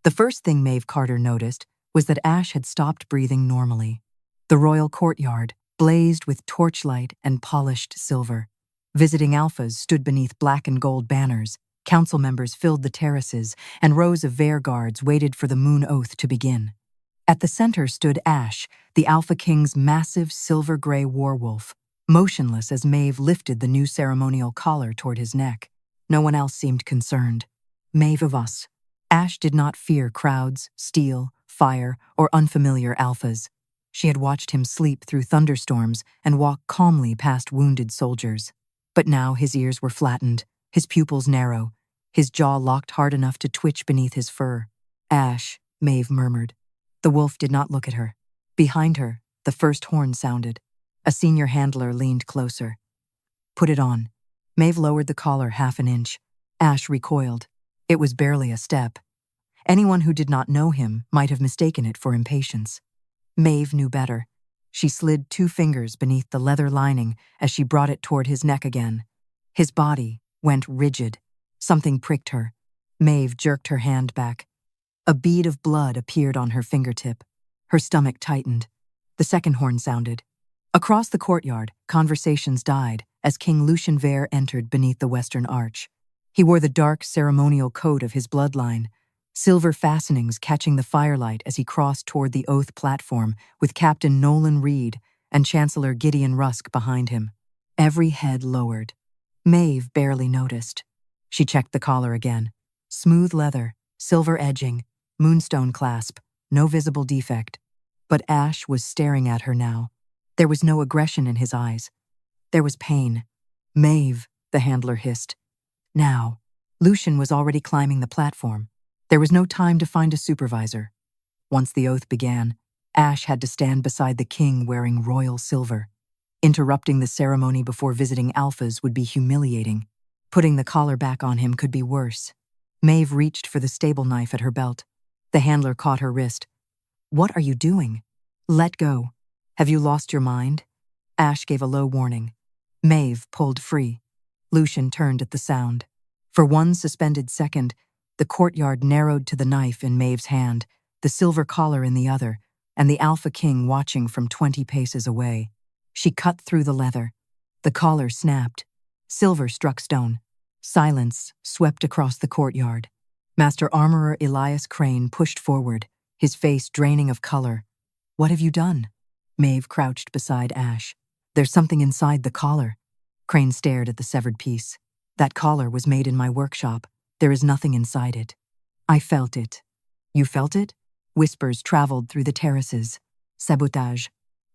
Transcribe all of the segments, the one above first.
The first thing Maeve Carter noticed was that Ash had stopped breathing normally. The royal courtyard blazed with torchlight and polished silver. Visiting alphas stood beneath black and gold banners, council members filled the terraces, and rows of Veyr guards waited for the moon oath to begin. At the center stood Ash, the Alpha King's massive silver-gray warwolf, motionless as Maeve lifted the new ceremonial collar toward his neck. No one else seemed concerned. Maeve of us. Ash did not fear crowds, steel, fire, or unfamiliar alphas. She had watched him sleep through thunderstorms and walk calmly past wounded soldiers. But now his ears were flattened, his pupils narrow, his jaw locked hard enough to twitch beneath his fur. Ash, Maeve murmured. The wolf did not look at her. Behind her, the first horn sounded. A senior handler leaned closer. Put it on. Maeve lowered the collar half an inch. Ash recoiled. It was barely a step. Anyone who did not know him might have mistaken it for impatience. Maeve knew better. She slid 2 fingers beneath the leather lining as she brought it toward his neck again. His body went rigid. Something pricked her. Maeve jerked her hand back. A bead of blood appeared on her fingertip. Her stomach tightened. The second horn sounded. Across the courtyard, conversations died as King Lucian Veyr entered beneath the western arch. He wore the dark ceremonial coat of his bloodline, silver fastenings catching the firelight as he crossed toward the oath platform with Captain Nolan Reed and Chancellor Gideon Rusk behind him. Every head lowered. Maeve barely noticed. She checked the collar again. Smooth leather, silver edging, moonstone clasp, no visible defect. But Ash was staring at her now. There was no aggression in his eyes. There was pain. Maeve, the handler hissed. Now. Lucian was already climbing the platform. There was no time to find a supervisor. Once the oath began, Ash had to stand beside the king wearing royal silver. Interrupting the ceremony before visiting alphas would be humiliating. Putting the collar back on him could be worse. Maeve reached for the stable knife at her belt. The handler caught her wrist. What are you doing? Let go. Have you lost your mind? Ash gave a low warning. Maeve pulled free. Lucian turned at the sound. For one suspended second, the courtyard narrowed to the knife in Maeve's hand, the silver collar in the other, and the Alpha King watching from 20 paces away. She cut through the leather. The collar snapped. Silver struck stone. Silence swept across the courtyard. Master Armorer Elias Crane pushed forward, his face draining of color. What have you done? Maeve crouched beside Ash. There's something inside the collar. Crane stared at the severed piece. That collar was made in my workshop. There is nothing inside it. I felt it. You felt it? Whispers traveled through the terraces. Sabotage.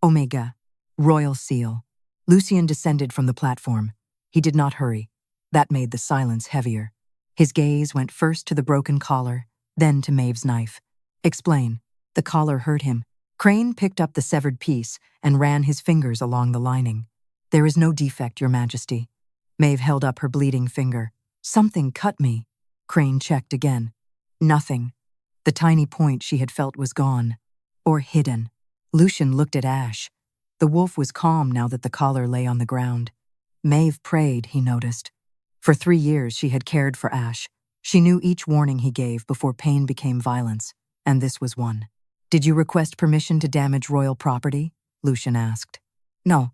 Omega. Royal seal. Lucian descended from the platform. He did not hurry. That made the silence heavier. His gaze went first to the broken collar, then to Maeve's knife. Explain. The collar hurt him. Crane picked up the severed piece and ran his fingers along the lining. There is no defect, Your Majesty. Maeve held up her bleeding finger. Something cut me. Crane checked again. Nothing. The tiny point she had felt was gone. Or hidden. Lucian looked at Ash. The wolf was calm now that the collar lay on the ground. Maeve prayed, he noticed. For 3 years she had cared for Ash. She knew each warning he gave before pain became violence, and this was one. Did you request permission to damage royal property? Lucian asked. No.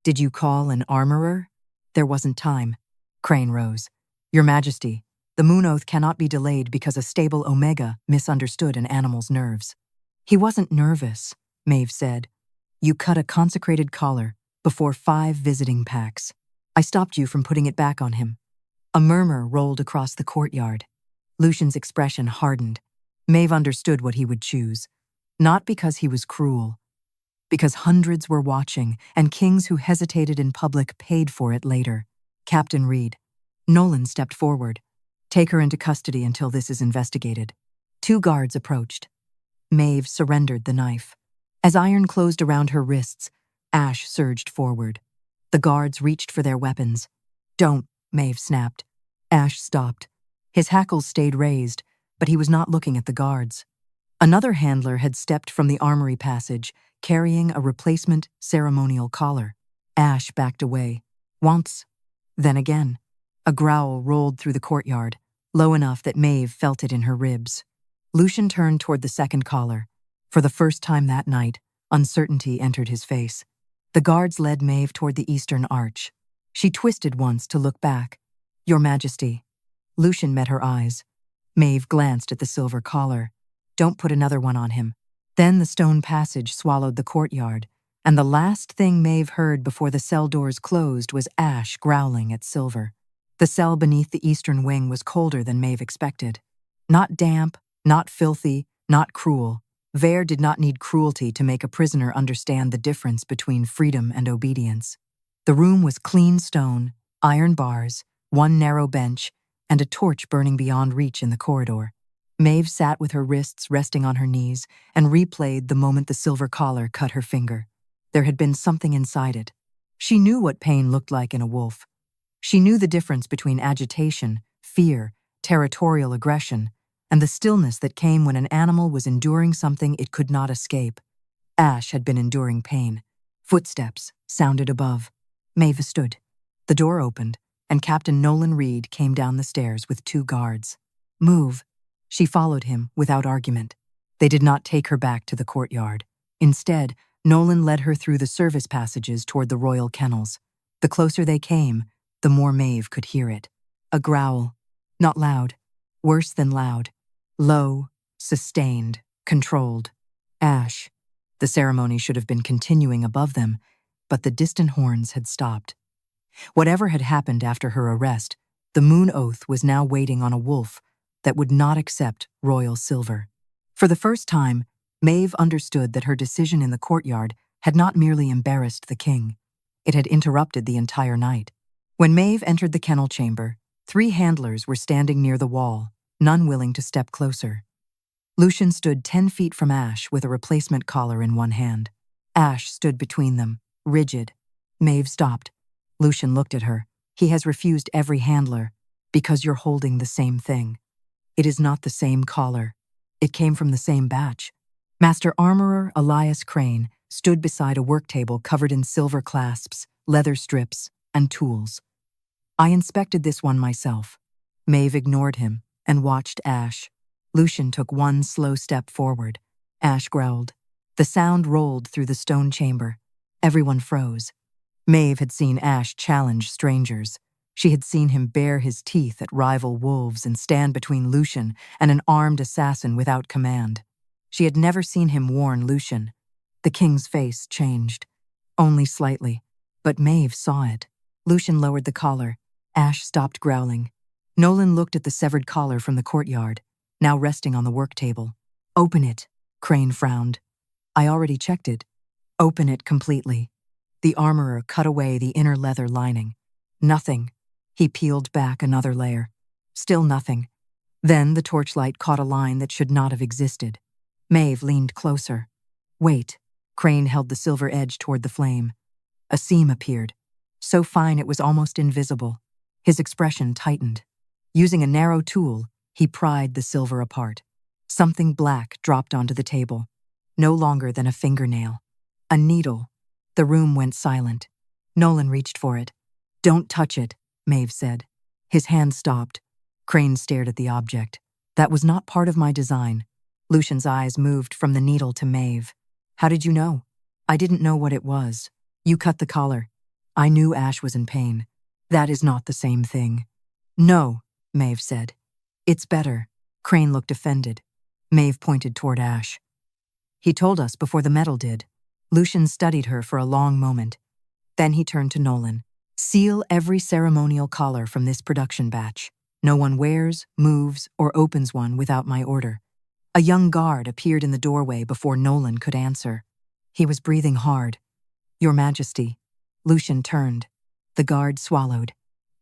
Did you call an armorer? There wasn't time. Crane rose. Your Majesty, the moon oath cannot be delayed because a stable Omega misunderstood an animal's nerves. He wasn't nervous, Maeve said. You cut a consecrated collar before 5 visiting packs. I stopped you from putting it back on him. A murmur rolled across the courtyard. Lucian's expression hardened. Maeve understood what he would choose. Not because he was cruel. Because hundreds were watching, and kings who hesitated in public paid for it later. Captain Reed. Nolan stepped forward. Take her into custody until this is investigated. 2 guards approached. Maeve surrendered the knife. As iron closed around her wrists, Ash surged forward. The guards reached for their weapons. Don't, Maeve snapped. Ash stopped. His hackles stayed raised, but he was not looking at the guards. Another handler had stepped from the armory passage, carrying a replacement ceremonial collar. Ash backed away. Once, then again. A growl rolled through the courtyard, low enough that Maeve felt it in her ribs. Lucian turned toward the second collar. For the first time that night, uncertainty entered his face. The guards led Maeve toward the eastern arch. She twisted once to look back. "Your Majesty." Lucian met her eyes. Maeve glanced at the silver collar. "Don't put another one on him." Then the stone passage swallowed the courtyard, and the last thing Maeve heard before the cell doors closed was Ash growling at Silver. The cell beneath the eastern wing was colder than Maeve expected. Not damp, not filthy, not cruel. Veyr did not need cruelty to make a prisoner understand the difference between freedom and obedience. The room was clean stone, iron bars, one narrow bench, and a torch burning beyond reach in the corridor. Maeve sat with her wrists resting on her knees and replayed the moment the silver collar cut her finger. There had been something inside it. She knew what pain looked like in a wolf. She knew the difference between agitation, fear, territorial aggression, and the stillness that came when an animal was enduring something it could not escape. Ash had been enduring pain. Footsteps sounded above. Maeve stood. The door opened, and Captain Nolan Reed came down the stairs with 2 guards. "Move." She followed him without argument. They did not take her back to the courtyard. Instead, Nolan led her through the service passages toward the royal kennels. The closer they came, the more Maeve could hear it. A growl. Not loud. Worse than loud. Low, sustained, controlled. Ash. The ceremony should have been continuing above them, but the distant horns had stopped. Whatever had happened after her arrest, the moon oath was now waiting on a wolf that would not accept royal silver. For the first time, Maeve understood that her decision in the courtyard had not merely embarrassed the king. It had interrupted the entire night. When Maeve entered the kennel chamber, 3 handlers were standing near the wall, none willing to step closer. Lucian stood 10 feet from Ash with a replacement collar in one hand. Ash stood between them, rigid. Maeve stopped. Lucian looked at her. "He has refused every handler because you're holding the same thing. It is not the same collar. It came from the same batch." Master Armorer Elias Crane stood beside a work table covered in silver clasps, leather strips, and tools. "I inspected this one myself." Maeve ignored him and watched Ash. Lucian took one slow step forward. Ash growled. The sound rolled through the stone chamber. Everyone froze. Maeve had seen Ash challenge strangers. She had seen him bare his teeth at rival wolves and stand between Lucian and an armed assassin without command. She had never seen him warn Lucian. The king's face changed. Only slightly, but Maeve saw it. Lucian lowered the collar. Ash stopped growling. Nolan looked at the severed collar from the courtyard, now resting on the work table. "Open it," Crane frowned. "I already checked it." "Open it completely." The armorer cut away the inner leather lining. Nothing. He peeled back another layer. Still nothing. Then the torchlight caught a line that should not have existed. Maeve leaned closer. "Wait." Crane held the silver edge toward the flame. A seam appeared, so fine it was almost invisible. His expression tightened. Using a narrow tool, he pried the silver apart. Something black dropped onto the table, no longer than a fingernail. A needle. The room went silent. Nolan reached for it. "Don't touch it," Maeve said. His hand stopped. Crane stared at the object. "That was not part of my design." Lucian's eyes moved from the needle to Maeve. "How did you know?" "I didn't know what it was. You cut the collar." "I knew Ash was in pain." "That is not the same thing." "No," Maeve said. "It's better." Crane looked offended. Maeve pointed toward Ash. "He told us before the medal did." Lucian studied her for a long moment. Then he turned to Nolan. "Seal every ceremonial collar from this production batch. No one wears, moves, or opens one without my order." A young guard appeared in the doorway before Nolan could answer. He was breathing hard. "Your Majesty." Lucian turned. The guard swallowed.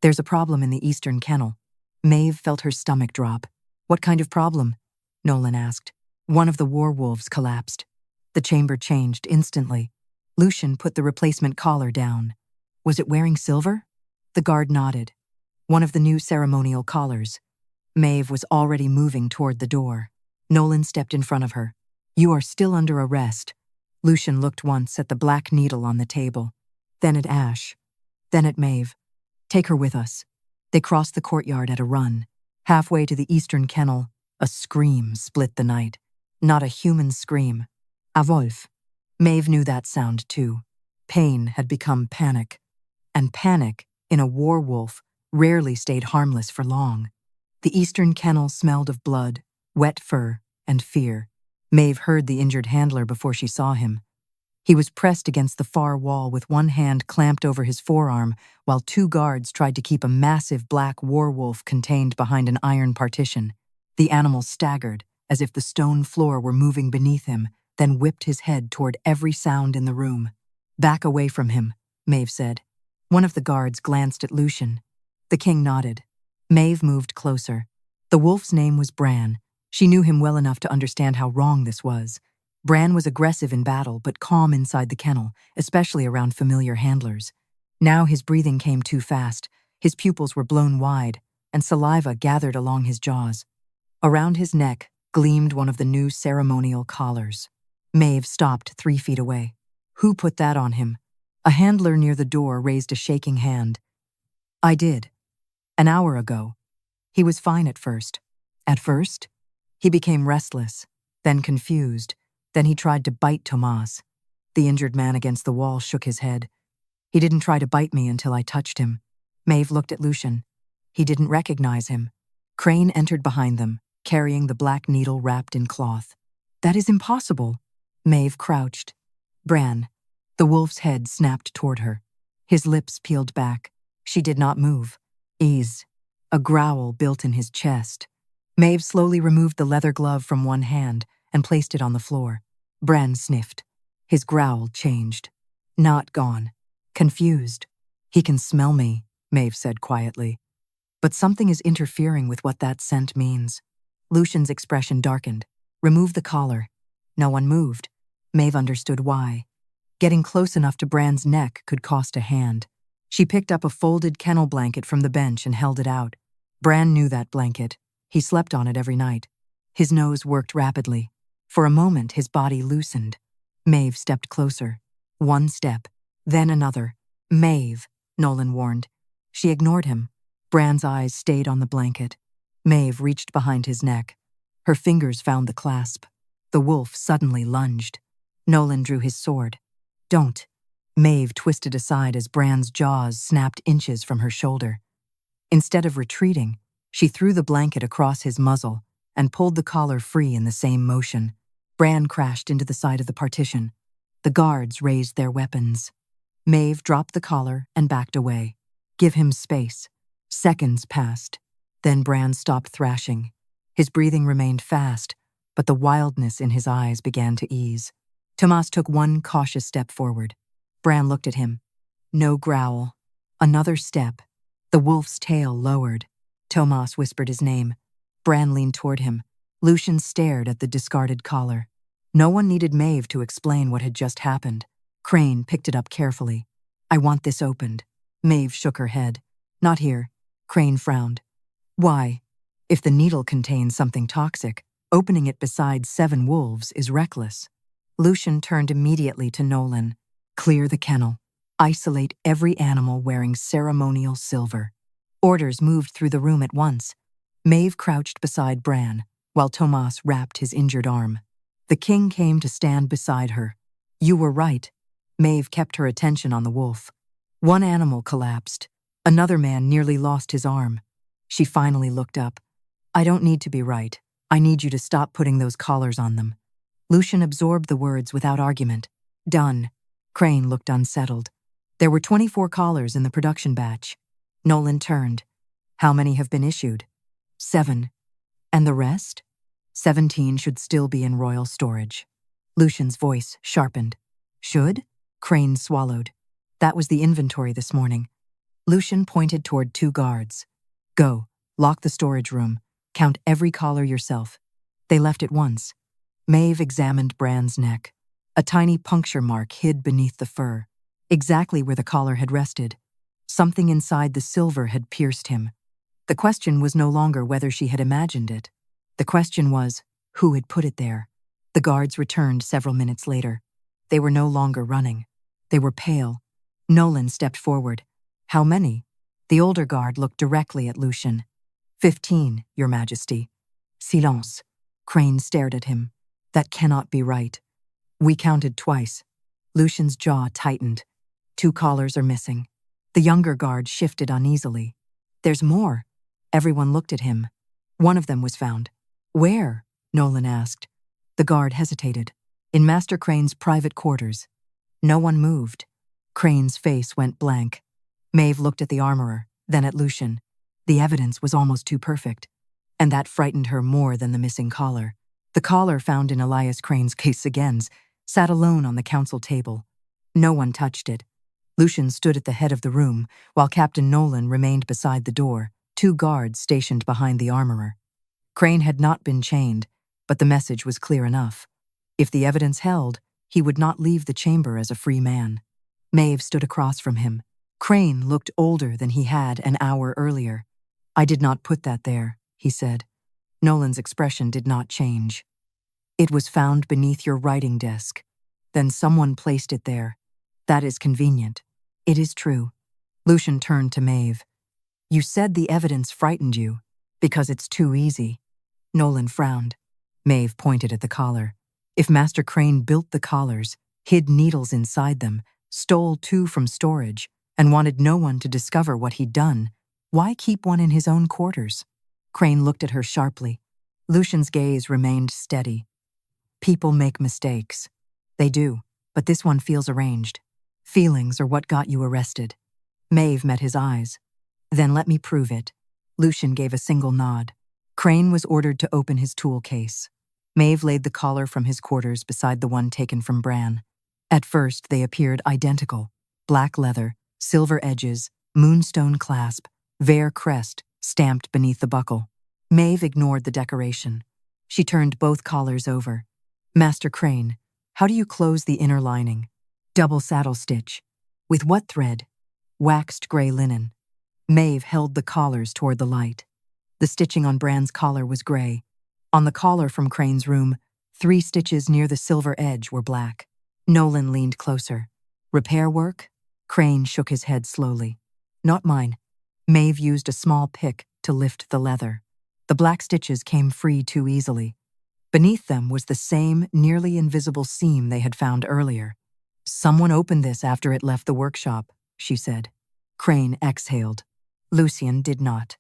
"There's a problem in the eastern kennel." Maeve felt her stomach drop. "What kind of problem?" Nolan asked. "One of the war wolves collapsed." The chamber changed instantly. Lucian put the replacement collar down. "Was it wearing silver?" The guard nodded. "One of the new ceremonial collars." Maeve was already moving toward the door. Nolan stepped in front of her. "You are still under arrest." Lucian looked once at the black needle on the table, then at Ash, then at Maeve. "Take her with us." They crossed the courtyard at a run. Halfway to the eastern kennel, A scream split the night. Not a human scream. A wolf. Maeve knew that sound too. Pain had become panic. And panic, in a werewolf, rarely stayed harmless for long. The eastern kennel smelled of blood, wet fur, and fear. Maeve heard the injured handler before she saw him. He was pressed against the far wall with one hand clamped over his forearm, while two guards tried to keep a massive black werewolf contained behind an iron partition. The animal staggered, as if the stone floor were moving beneath him, then whipped his head toward every sound in the room. "Back away from him," Maeve said. One of the guards glanced at Lucian. The king nodded. Maeve moved closer. The wolf's name was Bran. She knew him well enough to understand how wrong this was. Bran was aggressive in battle, but calm inside the kennel, especially around familiar handlers. Now his breathing came too fast, his pupils were blown wide, and saliva gathered along his jaws. Around his neck gleamed one of the new ceremonial collars. Maeve stopped 3 feet away. "Who put that on him?" A handler near the door raised a shaking hand. "I did. An hour ago." He was fine at first. At first? He became restless, then confused. Then he tried to bite Tomas. The injured man against the wall shook his head. "He didn't try to bite me until I touched him." Maeve looked at Lucian. He didn't recognize him. Crane entered behind them, carrying the black needle wrapped in cloth. "That is impossible." Maeve crouched. "Bran." The wolf's head snapped toward her. His lips peeled back. She did not move. "Ease." A growl built in his chest. Maeve slowly removed the leather glove from one hand and placed it on the floor. Bran sniffed. His growl changed. Not gone. Confused. "He can smell me," Maeve said quietly. "But something is interfering with what that scent means." Lucian's expression darkened. "Remove the collar." No one moved. Maeve understood why. Getting close enough to Bran's neck could cost a hand. She picked up a folded kennel blanket from the bench and held it out. Bran knew that blanket. He slept on it every night. His nose worked rapidly. For a moment, his body loosened. Maeve stepped closer. One step, then another. "Maeve," Nolan warned. She ignored him. Bran's eyes stayed on the blanket. Maeve reached behind his neck. Her fingers found the clasp. The wolf suddenly lunged. Nolan drew his sword. "Don't." Maeve twisted aside as Bran's jaws snapped inches from her shoulder. Instead of retreating, she threw the blanket across his muzzle and pulled the collar free in the same motion. Bran crashed into the side of the partition. The guards raised their weapons. Maeve dropped the collar and backed away. "Give him space." Seconds passed. Then Bran stopped thrashing. His breathing remained fast, but the wildness in his eyes began to ease. Tomas took one cautious step forward. Bran looked at him. No growl. Another step. The wolf's tail lowered. Tomas whispered his name. Bran leaned toward him. Lucian stared at the discarded collar. No one needed Maeve to explain what had just happened. Crane picked it up carefully. "I want this opened." Maeve shook her head. "Not here." Crane frowned. "Why? If the needle contains something toxic, opening it beside 7 wolves is reckless." Lucian turned immediately to Nolan. "Clear the kennel. Isolate every animal wearing ceremonial silver." Orders moved through the room at once. Maeve crouched beside Bran, while Tomas wrapped his injured arm. The king came to stand beside her. "You were right." Maeve kept her attention on the wolf. One animal collapsed. Another man nearly lost his arm. She finally looked up. "I don't need to be right. I need you to stop putting those collars on them." Lucian absorbed the words without argument. "Done." Crane looked unsettled. There were 24 collars in the production batch. Nolan turned. "How many have been issued?" 7. "And the rest?" 17 should still be in royal storage. Lucian's voice sharpened. "Should?" Crane swallowed. "That was the inventory this morning." Lucian pointed toward 2 guards. "Go, lock the storage room. Count every collar yourself." They left at once. Maeve examined Bran's neck. A tiny puncture mark hid beneath the fur, exactly where the collar had rested. Something inside the silver had pierced him. The question was no longer whether she had imagined it. The question was, who had put it there? The guards returned several minutes later. They were no longer running. They were pale. Nolan stepped forward. "How many?" The older guard looked directly at Lucian. 15, Your Majesty." Silence. Crane stared at him. That cannot be right. We counted twice. Lucian's jaw tightened. 2 collars are missing. The younger guard shifted uneasily. There's more. Everyone looked at him. One of them was found. Where? Nolan asked. The guard hesitated. In Master Crane's private quarters. No one moved. Crane's face went blank. Maeve looked at the armorer, then at Lucian. The evidence was almost too perfect. And that frightened her more than the missing collar. The collar found in Elias Crane's case again sat alone on the council table. No one touched it. Lucian stood at the head of the room, while Captain Nolan remained beside the door, 2 guards stationed behind the armorer. Crane had not been chained, but the message was clear enough. If the evidence held, he would not leave the chamber as a free man. Maeve stood across from him. Crane looked older than he had an hour earlier. I did not put that there, he said. Nolan's expression did not change. It was found beneath your writing desk. Then someone placed it there. That is convenient. It is true. Lucian turned to Maeve. You said the evidence frightened you, because it's too easy. Nolan frowned. Maeve pointed at the collar. If Master Crane built the collars, hid needles inside them, stole 2 from storage, and wanted no one to discover what he'd done, why keep one in his own quarters? Crane looked at her sharply. Lucian's gaze remained steady. People make mistakes. They do, but this one feels arranged. Feelings are what got you arrested. Maeve met his eyes. Then let me prove it. Lucian gave a single nod. Crane was ordered to open his tool case. Maeve laid the collar from his quarters beside the one taken from Bran. At first, they appeared identical. Black leather, silver edges, moonstone clasp, Veyr crest stamped beneath the buckle. Maeve ignored the decoration. She turned both collars over. Master Crane, how do you close the inner lining? Double saddle stitch. With what thread? Waxed gray linen. Maeve held the collars toward the light. The stitching on Bran's collar was gray. On the collar from Crane's room, 3 stitches near the silver edge were black. Nolan leaned closer. Repair work? Crane shook his head slowly. Not mine. Maeve used a small pick to lift the leather. The black stitches came free too easily. Beneath them was the same nearly invisible seam they had found earlier. Someone opened this after it left the workshop, she said. Crane exhaled. Lucian did not.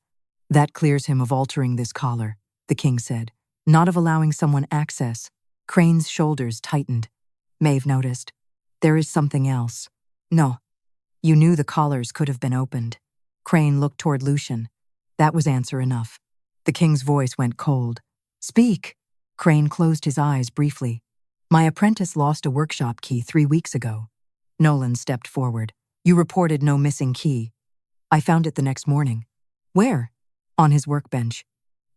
That clears him of altering this collar, the king said, not of allowing someone access. Crane's shoulders tightened. Maeve noticed. There is something else. No. You knew the collars could have been opened. Crane looked toward Lucian. That was answer enough. The king's voice went cold. Speak. Crane closed his eyes briefly. My apprentice lost a workshop key 3 weeks ago. Nolan stepped forward. You reported no missing key. I found it the next morning. Where? On his workbench.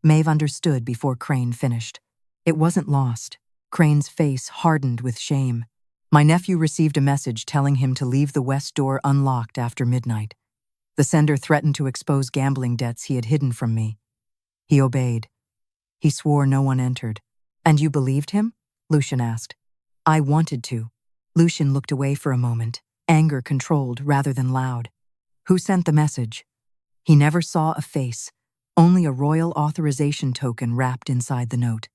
Maeve understood before Crane finished. It wasn't lost. Crane's face hardened with shame. My nephew received a message telling him to leave the west door unlocked after midnight. The sender threatened to expose gambling debts he had hidden from me. He obeyed. He swore no one entered. And you believed him? Lucian asked. I wanted to. Lucian looked away for a moment, anger controlled rather than loud. Who sent the message? He never saw a face, only a royal authorization token wrapped inside the note.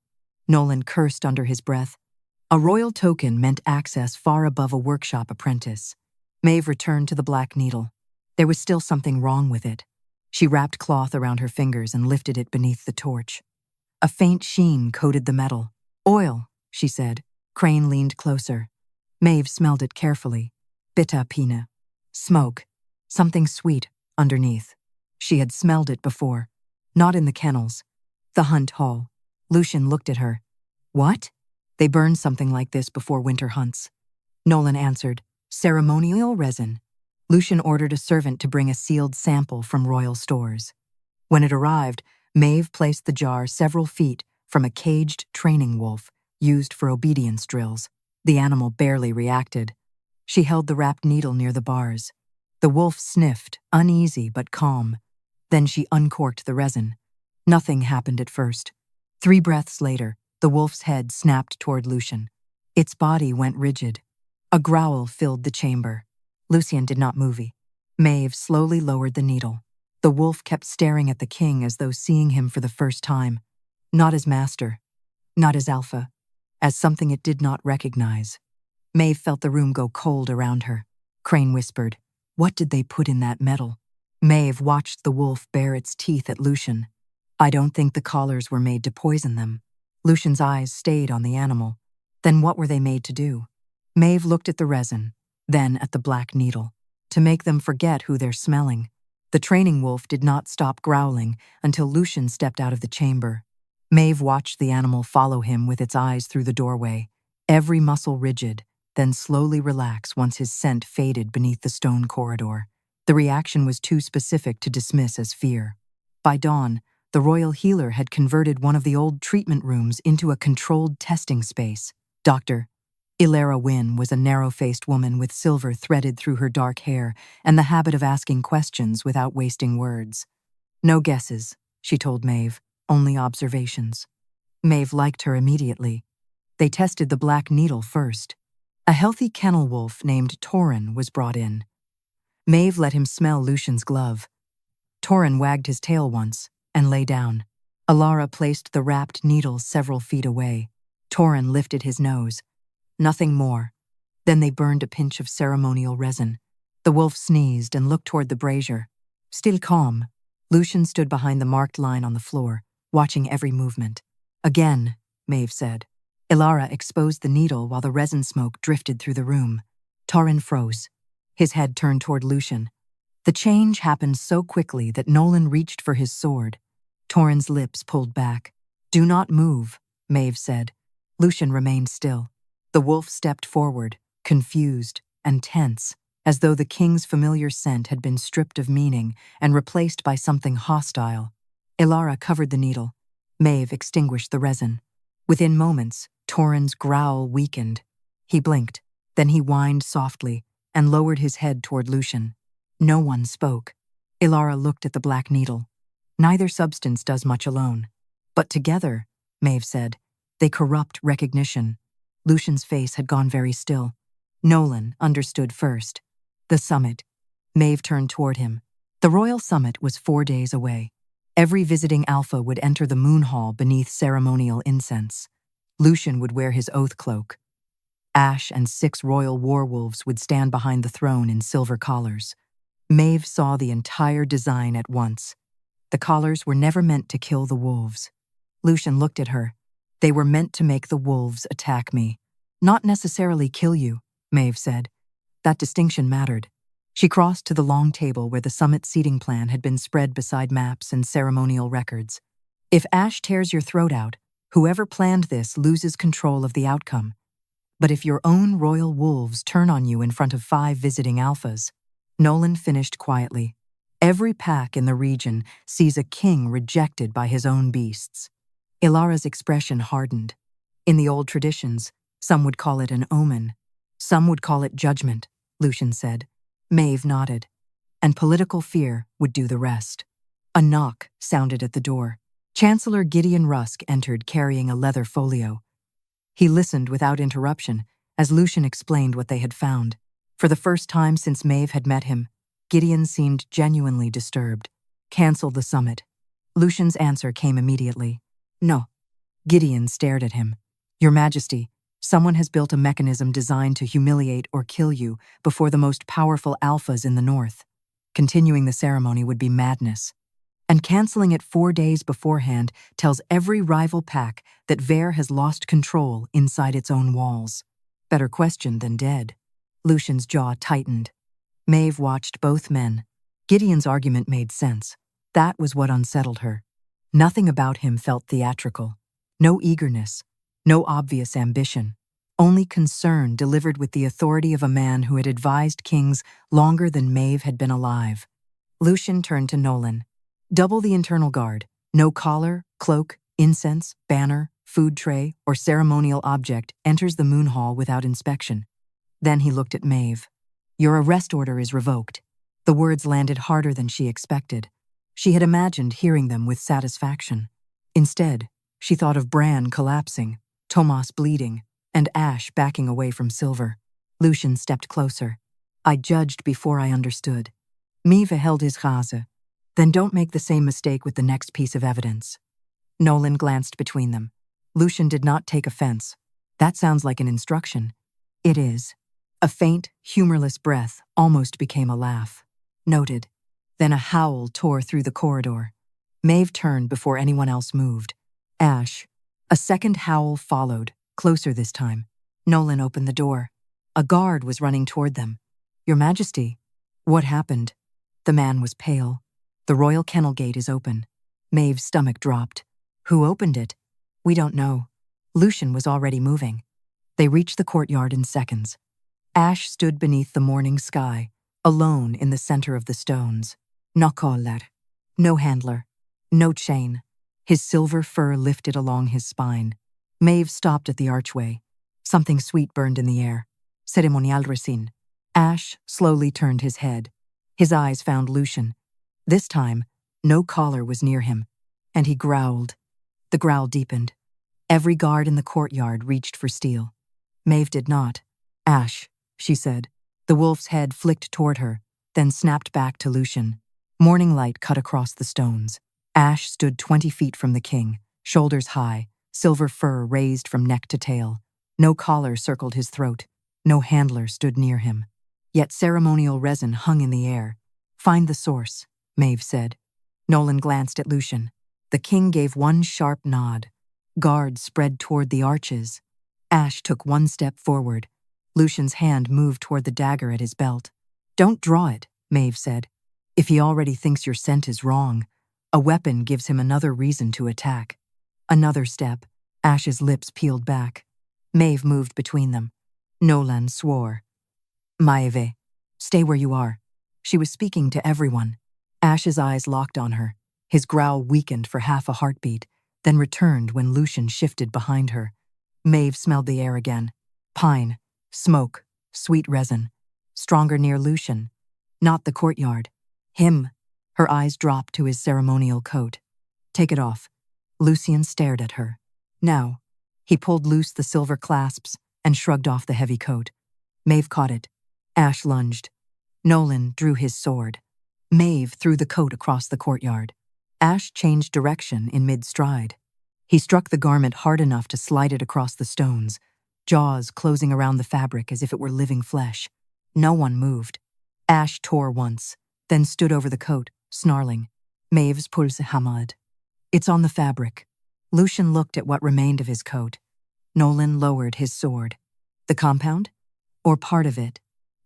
Nolan cursed under his breath. A royal token meant access far above a workshop apprentice. Maeve returned to the black needle. There was still something wrong with it. She wrapped cloth around her fingers and lifted it beneath the torch. A faint sheen coated the metal. Oil, she said. Crane leaned closer. Maeve smelled it carefully. Bitter pina. Smoke. Something sweet underneath. She had smelled it before. Not in the kennels. The hunt hall. Lucian looked at her. What? They burn something like this before winter hunts. Nolan answered. Ceremonial resin. Lucian ordered a servant to bring a sealed sample from royal stores. When it arrived, Maeve placed the jar several feet from a caged training wolf used for obedience drills. The animal barely reacted. She held the wrapped needle near the bars. The wolf sniffed, uneasy but calm. Then she uncorked the resin. Nothing happened at first. 3 breaths later, the wolf's head snapped toward Lucian. Its body went rigid. A growl filled the chamber. Lucian did not move. Maeve slowly lowered the needle. The wolf kept staring at the king as though seeing him for the first time. Not as master, not as Alpha, as something it did not recognize. Maeve felt the room go cold around her. Crane whispered, "What did they put in that metal?" Maeve watched the wolf bare its teeth at Lucian. "I don't think the collars were made to poison them." Lucian's eyes stayed on the animal. Then what were they made to do? Maeve looked at the resin, then at the black needle. To make them forget who they're smelling. The training wolf did not stop growling until Lucian stepped out of the chamber. Maeve watched the animal follow him with its eyes through the doorway, every muscle rigid, then slowly relax once his scent faded beneath the stone corridor. The reaction was too specific to dismiss as fear. By dawn, the royal healer had converted one of the old treatment rooms into a controlled testing space. Dr. Ilara Wynne was a narrow-faced woman with silver threaded through her dark hair and the habit of asking questions without wasting words. "No guesses," she told Maeve, "only observations." Maeve liked her immediately. They tested the black needle first. A healthy kennel wolf named Torin was brought in. Maeve let him smell Lucian's glove. Torin wagged his tail once and lay down. Ilara placed the wrapped needle several feet away. Torin lifted his nose. Nothing more. Then they burned a pinch of ceremonial resin. The wolf sneezed and looked toward the brazier. Still calm, Lucian stood behind the marked line on the floor, watching every movement. "Again," Maeve said. Ilara exposed the needle while the resin smoke drifted through the room. Torin froze. His head turned toward Lucian. The change happened so quickly that Nolan reached for his sword. Torin's lips pulled back. "Do not move," Maeve said. Lucian remained still. The wolf stepped forward, confused and tense, as though the king's familiar scent had been stripped of meaning and replaced by something hostile. Ilara covered the needle. Maeve extinguished the resin. Within moments, Torin's growl weakened. He blinked, then he whined softly and lowered his head toward Lucian. No one spoke. Ilara looked at the black needle. "Neither substance does much alone. But together," Maeve said, "they corrupt recognition." Lucian's face had gone very still. Nolan understood first. The summit. Maeve turned toward him. The royal summit was 4 days away. Every visiting Alpha would enter the moon hall beneath ceremonial incense. Lucian would wear his oath cloak. Ash and 6 royal warwolves would stand behind the throne in silver collars. Maeve saw the entire design at once. The collars were never meant to kill the wolves. Lucian looked at her. "They were meant to make the wolves attack me. Not necessarily kill you," Maeve said. That distinction mattered. She crossed to the long table where the summit seating plan had been spread beside maps and ceremonial records. "If Ash tears your throat out, whoever planned this loses control of the outcome. But if your own royal wolves turn on you in front of 5 visiting alphas," Nolan finished quietly. "Every pack in the region sees a king rejected by his own beasts." Ilara's expression hardened. In the old traditions, some would call it an omen. Some would call it judgment, Lucian said. Maeve nodded. And political fear would do the rest. A knock sounded at the door. Chancellor Gideon Rusk entered carrying a leather folio. He listened without interruption as Lucian explained what they had found. For the first time since Maeve had met him, Gideon seemed genuinely disturbed. "Cancel the summit." Lucian's answer came immediately. "No." Gideon stared at him. "Your Majesty, someone has built a mechanism designed to humiliate or kill you before the most powerful alphas in the north. Continuing the ceremony would be madness. And canceling it 4 days beforehand tells every rival pack that Veyr has lost control inside its own walls. Better questioned than dead." Lucian's jaw tightened. Maeve watched both men. Gideon's argument made sense. That was what unsettled her. Nothing about him felt theatrical. No eagerness. No obvious ambition. Only concern delivered with the authority of a man who had advised kings longer than Maeve had been alive. Lucian turned to Nolan. "Double the internal guard. No collar, cloak, incense, banner, food tray, or ceremonial object enters the moon hall without inspection." Then he looked at Maeve. "Your arrest order is revoked." The words landed harder than she expected. She had imagined hearing them with satisfaction. Instead, she thought of Bran collapsing, Tomas bleeding, and Ash backing away from Silver. Lucian stepped closer. "I judged before I understood." Maeve held his chase. "Then don't make the same mistake with the next piece of evidence." Nolan glanced between them. Lucian did not take offense. That sounds like an instruction. It is. A faint, humorless breath almost became a laugh. Noted. Then a howl tore through the corridor. Maeve turned before anyone else moved. Ash. A second howl followed, closer this time. Nolan opened the door. A guard was running toward them. Your Majesty. What happened? The man was pale. The royal kennel gate is open. Maeve's stomach dropped. Who opened it? We don't know. Lucian was already moving. They reached the courtyard in seconds. Ash stood beneath the morning sky, alone in the center of the stones. No collar. No handler. No chain. His silver fur lifted along his spine. Maeve stopped at the archway. Something sweet burned in the air. Ceremonial resin. Ash slowly turned his head. His eyes found Lucian. This time, no collar was near him, and he growled. The growl deepened. Every guard in the courtyard reached for steel. Maeve did not. Ash, she said. The wolf's head flicked toward her, then snapped back to Lucian. Morning light cut across the stones. Ash stood 20 feet from the king, shoulders high, silver fur raised from neck to tail. No collar circled his throat. No handler stood near him. Yet ceremonial resin hung in the air. Find the source, Maeve said. Nolan glanced at Lucian. The king gave one sharp nod. Guards spread toward the arches. Ash took one step forward. Lucian's hand moved toward the dagger at his belt. Don't draw it, Maeve said. If he already thinks your scent is wrong, a weapon gives him another reason to attack. Another step. Ash's lips peeled back. Maeve moved between them. Nolan swore. Maeve, stay where you are. She was speaking to everyone. Ash's eyes locked on her. His growl weakened for half a heartbeat, then returned when Lucian shifted behind her. Maeve smelled the air again. Pine, smoke, sweet resin. Stronger near Lucian. Not the courtyard. Him. Her eyes dropped to his ceremonial coat. Take it off. Lucian stared at her. Now. He pulled loose the silver clasps and shrugged off the heavy coat. Maeve caught it. Ash lunged. Nolan drew his sword. Maeve threw the coat across the courtyard. Ash changed direction in mid-stride. He struck the garment hard enough to slide it across the stones, jaws closing around the fabric as if it were living flesh. No one moved. Ash tore once, then stood over the coat, snarling. Maeve's pulse hamad. It's on the fabric. Lucian looked at what remained of his coat. Nolan lowered his sword. The compound? Or part of it?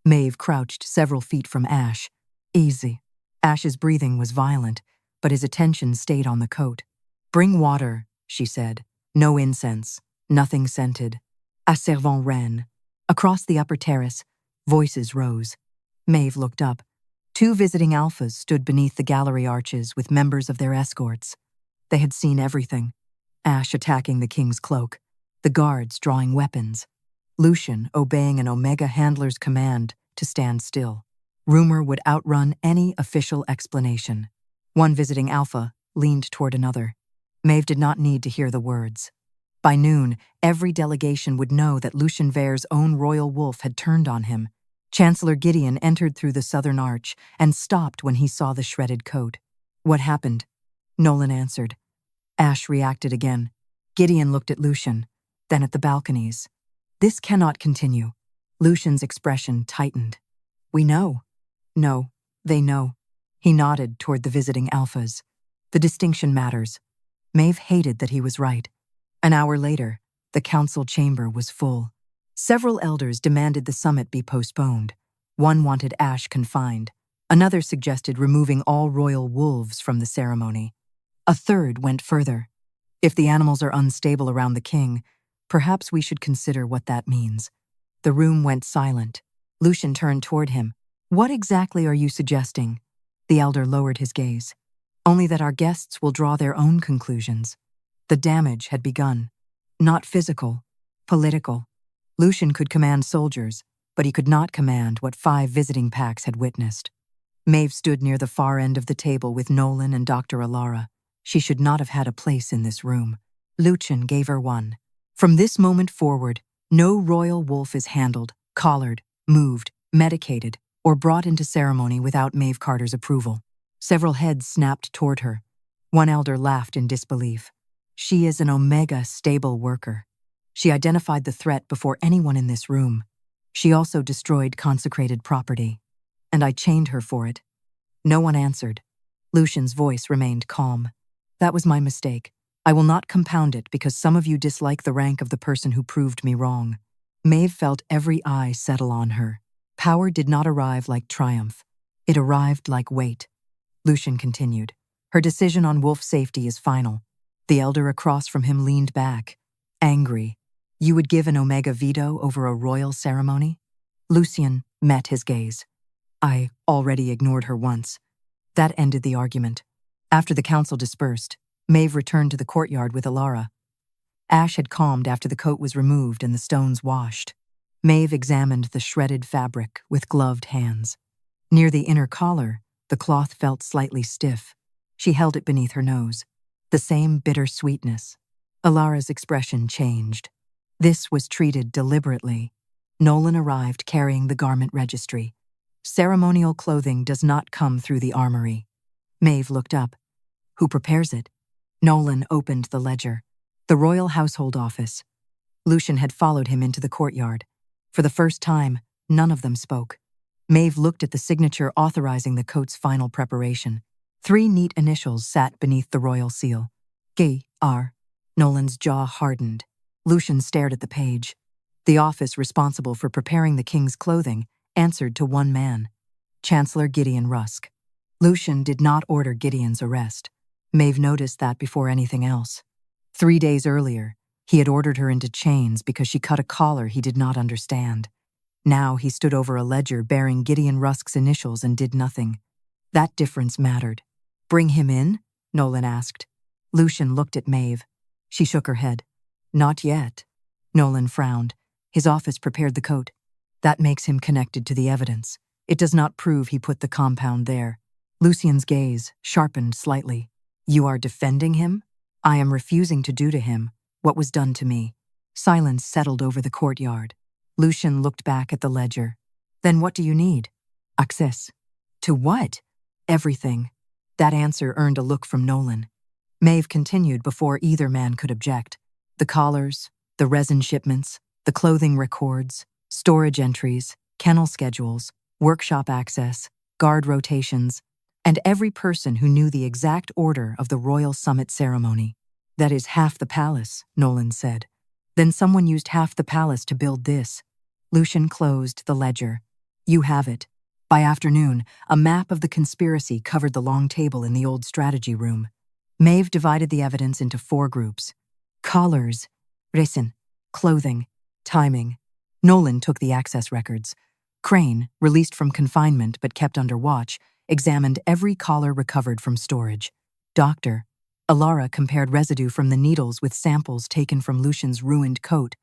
Maeve crouched several feet from Ash. Easy. Ash's breathing was violent, but his attention stayed on the coat. Bring water, she said. No incense, nothing scented. A servant ran. Across the upper terrace, voices rose. Maeve looked up. 2 visiting alphas stood beneath the gallery arches with members of their escorts. They had seen everything. Ash attacking the king's cloak, the guards drawing weapons, Lucian obeying an Omega handler's command to stand still. Rumor would outrun any official explanation. One visiting alpha leaned toward another. Maeve did not need to hear the words. By noon, every delegation would know that Lucian Veyr's own royal wolf had turned on him. Chancellor Gideon entered through the southern arch and stopped when he saw the shredded coat. What happened? Nolan answered. Ash reacted again. Gideon looked at Lucian, then at the balconies. This cannot continue. Lucian's expression tightened. We know. No, they know. He nodded toward the visiting alphas. The distinction matters. Maeve hated that he was right. An hour later, the council chamber was full. Several elders demanded the summit be postponed. One wanted Ash confined. Another suggested removing all royal wolves from the ceremony. A third went further. If the animals are unstable around the king, perhaps we should consider what that means. The room went silent. Lucian turned toward him. What exactly are you suggesting? The elder lowered his gaze. Only that our guests will draw their own conclusions. The damage had begun. Not physical, political. Lucian could command soldiers, but he could not command what 5 visiting packs had witnessed. Maeve stood near the far end of the table with Nolan and Dr. Alara. She should not have had a place in this room. Lucian gave her one. From this moment forward, no royal wolf is handled, collared, moved, medicated, or brought into ceremony without Maeve Carter's approval. Several heads snapped toward her. One elder laughed in disbelief. She is an Omega stable worker. She identified the threat before anyone in this room. She also destroyed consecrated property. And I chained her for it. No one answered. Lucian's voice remained calm. That was my mistake. I will not compound it because some of you dislike the rank of the person who proved me wrong. Maeve felt every eye settle on her. Power did not arrive like triumph. It arrived like weight. Lucian continued. Her decision on Wolf's safety is final. The elder across from him leaned back, angry. You would give an Omega veto over a royal ceremony? Lucian met his gaze. I already ignored her once. That ended the argument. After the council dispersed, Maeve returned to the courtyard with Alara. Ash had calmed after the coat was removed and the stones washed. Maeve examined the shredded fabric with gloved hands. Near the inner collar, the cloth felt slightly stiff. She held it beneath her nose. The same bitter sweetness. Alara's expression changed. This was treated deliberately. Nolan arrived carrying the garment registry. Ceremonial clothing does not come through the armory. Maeve looked up. Who prepares it? Nolan opened the ledger. The Royal Household Office. Lucian had followed him into the courtyard. For the first time, none of them spoke. Maeve looked at the signature authorizing the coat's final preparation. 3 neat initials sat beneath the royal seal. G.R. Nolan's jaw hardened. Lucian stared at the page. The office responsible for preparing the king's clothing answered to one man, Chancellor Gideon Rusk. Lucian did not order Gideon's arrest. Maeve noticed that before anything else. 3 days earlier, he had ordered her into chains because she cut a collar he did not understand. Now he stood over a ledger bearing Gideon Rusk's initials and did nothing. That difference mattered. Bring him in? Nolan asked. Lucian looked at Maeve. She shook her head. Not yet. Nolan frowned. His office prepared the coat. That makes him connected to the evidence. It does not prove he put the compound there. Lucian's gaze sharpened slightly. You are defending him? I am refusing to do to him what was done to me. Silence settled over the courtyard. Lucian looked back at the ledger. Then what do you need? Access. To what? Everything. That answer earned a look from Nolan. Maeve continued before either man could object. The collars, the resin shipments, the clothing records, storage entries, kennel schedules, workshop access, guard rotations, and every person who knew the exact order of the royal summit ceremony. That is half the palace, Nolan said. Then someone used half the palace to build this. Lucian closed the ledger. You have it. By afternoon, a map of the conspiracy covered the long table in the old strategy room. Maeve divided the evidence into 4 groups. Collars, resin, clothing, timing. Nolan took the access records. Crane, released from confinement but kept under watch, examined every collar recovered from storage. Dr. Alara compared residue from the needles with samples taken from Lucian's ruined coat.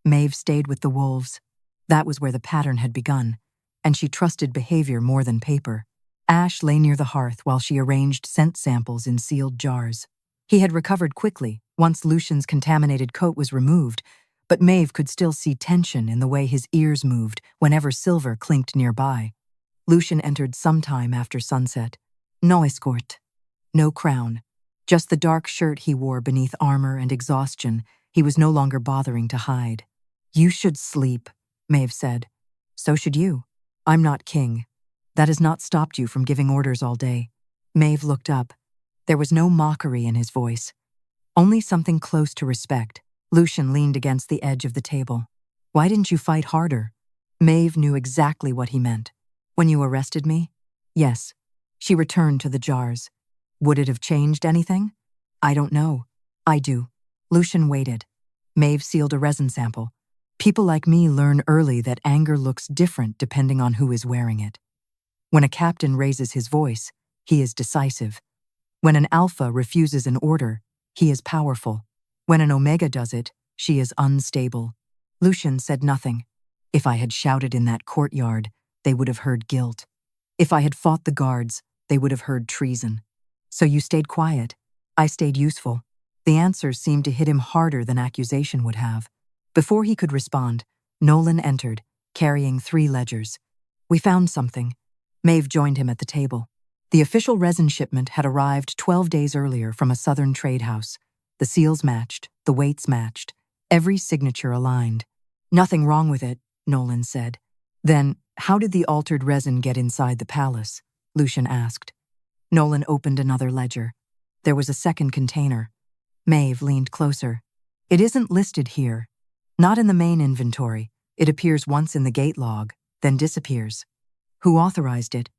Maeve stayed with the wolves. That was where the pattern had begun, and she trusted behavior more than paper. Ash lay near the hearth while she arranged scent samples in sealed jars. He had recovered quickly once Lucian's contaminated coat was removed, but Maeve could still see tension in the way his ears moved whenever silver clinked nearby. Lucian entered sometime after sunset. No escort. No crown. Just the dark shirt he wore beneath armor and exhaustion he was no longer bothering to hide. You should sleep, Maeve said. So should you. I'm not king. That has not stopped you from giving orders all day. Maeve looked up. There was no mockery in his voice. Only something close to respect. Lucian leaned against the edge of the table. Why didn't you fight harder? Maeve knew exactly what he meant. When you arrested me? Yes. She returned to the jars. Would it have changed anything? I don't know. I do. Lucian waited. Maeve sealed a resin sample. People like me learn early that anger looks different depending on who is wearing it. When a captain raises his voice, he is decisive. When an alpha refuses an order, he is powerful. When an Omega does it, she is unstable. Lucian said nothing. If I had shouted in that courtyard, they would have heard guilt. If I had fought the guards, they would have heard treason. So you stayed quiet. I stayed useful. The answer seemed to hit him harder than accusation would have. Before he could respond, Nolan entered, carrying 3 ledgers. We found something. Maeve joined him at the table. The official resin shipment had arrived 12 days earlier from a southern trade house. The seals matched, the weights matched, every signature aligned. Nothing wrong with it, Nolan said. Then, how did the altered resin get inside the palace? Lucian asked. Nolan opened another ledger. There was a second container. Maeve leaned closer. It isn't listed here. Not in the main inventory. It appears once in the gate log, then disappears. Who authorized it?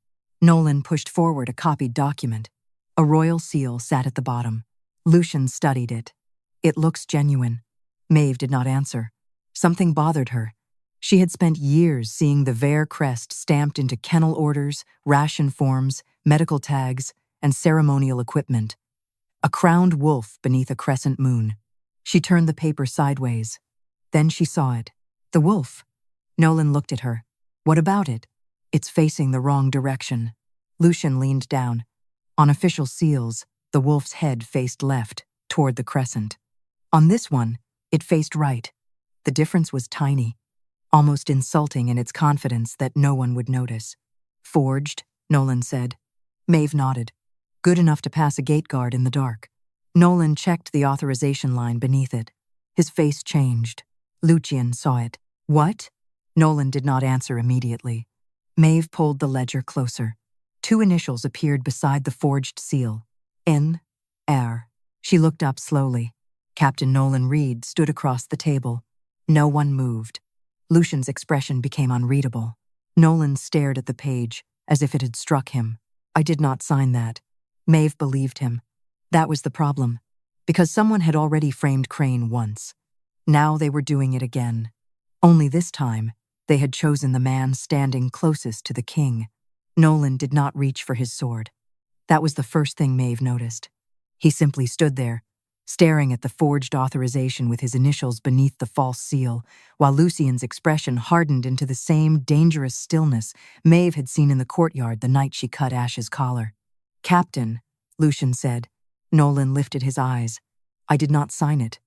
Nolan pushed forward a copied document. A royal seal sat at the bottom. Lucian studied it. It looks genuine. Maeve did not answer. Something bothered her. She had spent years seeing the Veyr crest stamped into kennel orders, ration forms, medical tags, and ceremonial equipment. A crowned wolf beneath a crescent moon. She turned the paper sideways. Then she saw it. The wolf. Nolan looked at her. What about it? It's facing the wrong direction. Lucian leaned down. On official seals, the wolf's head faced left, toward the crescent. On this one, it faced right. The difference was tiny, almost insulting in its confidence that no one would notice. Forged, Nolan said. Maeve nodded. Good enough to pass a gate guard in the dark. Nolan checked the authorization line beneath it. His face changed. Lucian saw it. What? Nolan did not answer immediately. Maeve pulled the ledger closer. 2 initials appeared beside the forged seal. N.R. She looked up slowly. Captain Nolan Reed stood across the table. No one moved. Lucian's expression became unreadable. Nolan stared at the page, as if it had struck him. I did not sign that. Maeve believed him. That was the problem. Because someone had already framed Crane once. Now they were doing it again. Only this time, they had chosen the man standing closest to the king. Nolan did not reach for his sword. That was the first thing Maeve noticed. He simply stood there, staring at the forged authorization with his initials beneath the false seal, while Lucian's expression hardened into the same dangerous stillness Maeve had seen in the courtyard the night she cut Ash's collar. Captain, Lucian said. Nolan lifted his eyes. I did not sign it.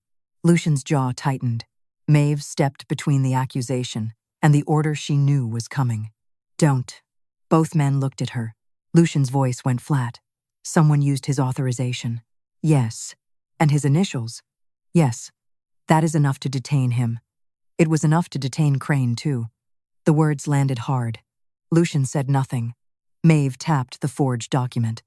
Lucian's jaw tightened. Maeve stepped between the accusation and the order she knew was coming. Don't. Both men looked at her. Lucian's voice went flat. Someone used his authorization. Yes. And his initials? Yes. That is enough to detain him. It was enough to detain Crane, too. The words landed hard. Lucian said nothing. Maeve tapped the forged document.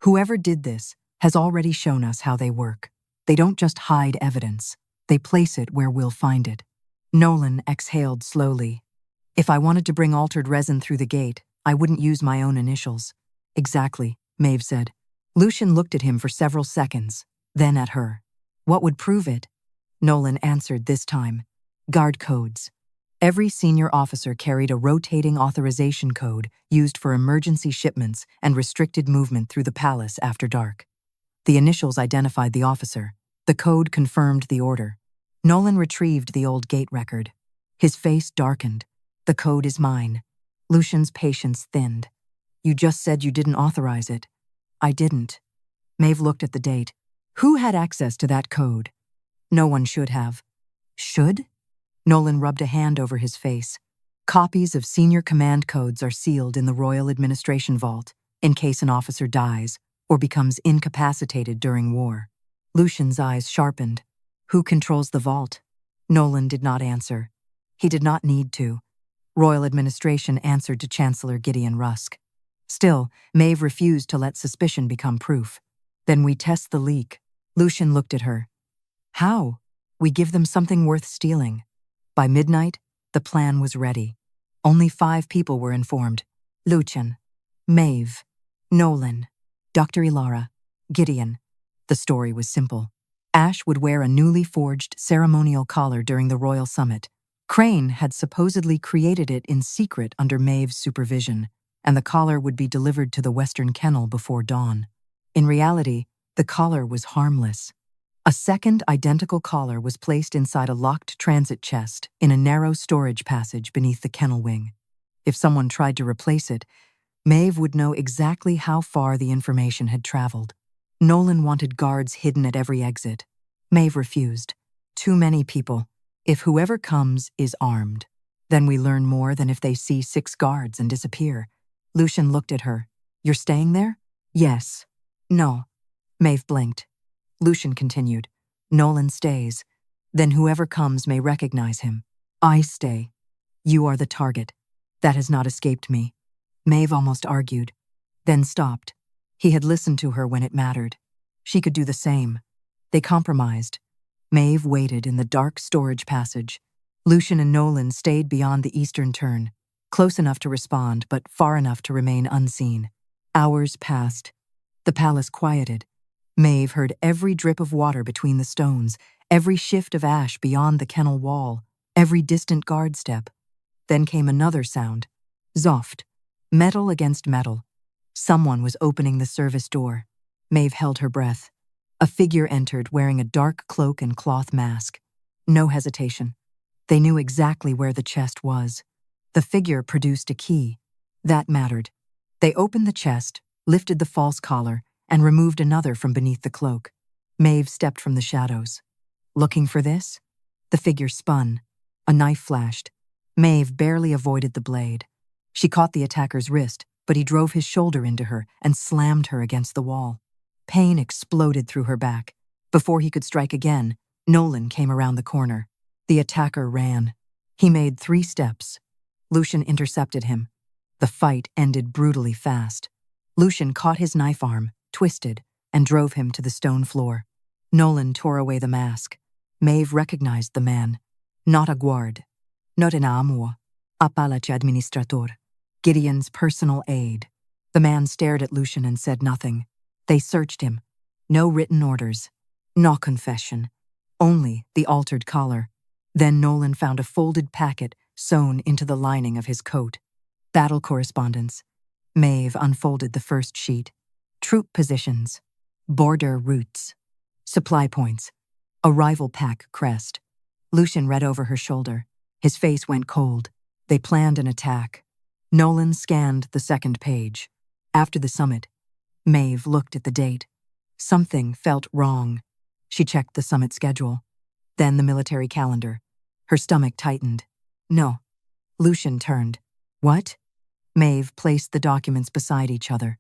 Whoever did this has already shown us how they work. They don't just hide evidence. They place it where we'll find it. Nolan exhaled slowly. If I wanted to bring altered resin through the gate, I wouldn't use my own initials. Exactly, Maeve said. Lucian looked at him for several seconds, then at her. What would prove it? Nolan answered this time. Guard codes. Every senior officer carried a rotating authorization code used for emergency shipments and restricted movement through the palace after dark. The initials identified the officer. The code confirmed the order. Nolan retrieved the old gate record. His face darkened. The code is mine. Lucian's patience thinned. You just said you didn't authorize it. I didn't. Maeve looked at the date. Who had access to that code? No one should have. Should? Nolan rubbed a hand over his face. Copies of senior command codes are sealed in the Royal Administration Vault in case an officer dies or becomes incapacitated during war. Lucian's eyes sharpened. Who controls the vault? Nolan did not answer. He did not need to. Royal Administration answered to Chancellor Gideon Rusk. Still, Maeve refused to let suspicion become proof. Then we test the leak. Lucian looked at her. How? We give them something worth stealing. By midnight, the plan was ready. Only 5 people were informed. Lucian, Maeve, Nolan, Dr. Ilara, Gideon. The story was simple. Ash would wear a newly forged ceremonial collar during the royal summit. Crane had supposedly created it in secret under Maeve's supervision, and the collar would be delivered to the Western Kennel before dawn. In reality, the collar was harmless. A second identical collar was placed inside a locked transit chest in a narrow storage passage beneath the kennel wing. If someone tried to replace it, Maeve would know exactly how far the information had traveled. Nolan wanted guards hidden at every exit. Maeve refused. Too many people. If whoever comes is armed, then we learn more than if they see 6 guards and disappear. Lucian looked at her. You're staying there? Yes. No. Maeve blinked. Lucian continued. Nolan stays. Then whoever comes may recognize him. I stay. You are the target. That has not escaped me. Maeve almost argued, then stopped. He had listened to her when it mattered. She could do the same. They compromised. Maeve waited in the dark storage passage. Lucian and Nolan stayed beyond the eastern turn, close enough to respond, but far enough to remain unseen. Hours passed. The palace quieted. Maeve heard every drip of water between the stones, every shift of ash beyond the kennel wall, every distant guard step. Then came another sound. Zoft. Metal against metal. Someone was opening the service door. Maeve held her breath. A figure entered wearing a dark cloak and cloth mask. No hesitation. They knew exactly where the chest was. The figure produced a key. That mattered. They opened the chest, lifted the false collar, and removed another from beneath the cloak. Maeve stepped from the shadows. Looking for this? The figure spun. A knife flashed. Maeve barely avoided the blade. She caught the attacker's wrist, but he drove his shoulder into her and slammed her against the wall. Pain exploded through her back. Before he could strike again, Nolan came around the corner. The attacker ran. He made 3 steps. Lucian intercepted him. The fight ended brutally fast. Lucian caught his knife arm, twisted, and drove him to the stone floor. Nolan tore away the mask. Maeve recognized the man. Not a guard. Not an amo. Apalache administrator. Gideon's personal aide. The man stared at Lucian and said nothing. They searched him. No written orders. No confession. Only the altered collar. Then Nolan found a folded packet sewn into the lining of his coat. Battle correspondence. Maeve unfolded the first sheet. Troop positions. Border routes. Supply points. Arrival pack crest. Lucian read over her shoulder. His face went cold. They planned an attack. Nolan scanned the second page. After the summit, Maeve looked at the date. Something felt wrong. She checked the summit schedule. Then the military calendar. Her stomach tightened. No. Lucian turned. What? Maeve placed the documents beside each other.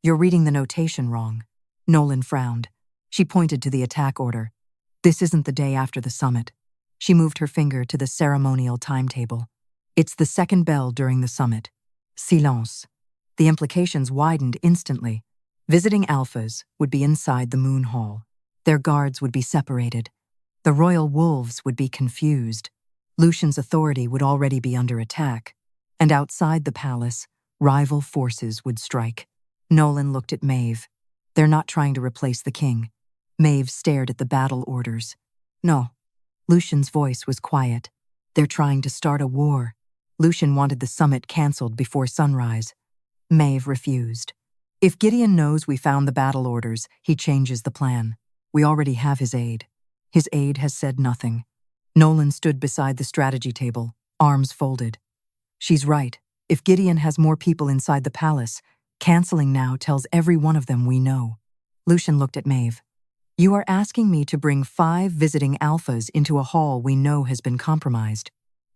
You're reading the notation wrong. Nolan frowned. She pointed to the attack order. This isn't the day after the summit. She moved her finger to the ceremonial timetable. It's the second bell during the summit. Silence. The implications widened instantly. Visiting alphas would be inside the moon hall. Their guards would be separated. The royal wolves would be confused. Lucian's authority would already be under attack. And outside the palace, rival forces would strike. Nolan looked at Maeve. They're not trying to replace the king. Maeve stared at the battle orders. No. Lucian's voice was quiet. They're trying to start a war. Lucian wanted the summit cancelled before sunrise. Maeve refused. If Gideon knows we found the battle orders, he changes the plan. We already have his aide. His aide has said nothing. Nolan stood beside the strategy table, arms folded. She's right. If Gideon has more people inside the palace, canceling now tells every one of them we know. Lucian looked at Maeve. You are asking me to bring 5 visiting alphas into a hall we know has been compromised.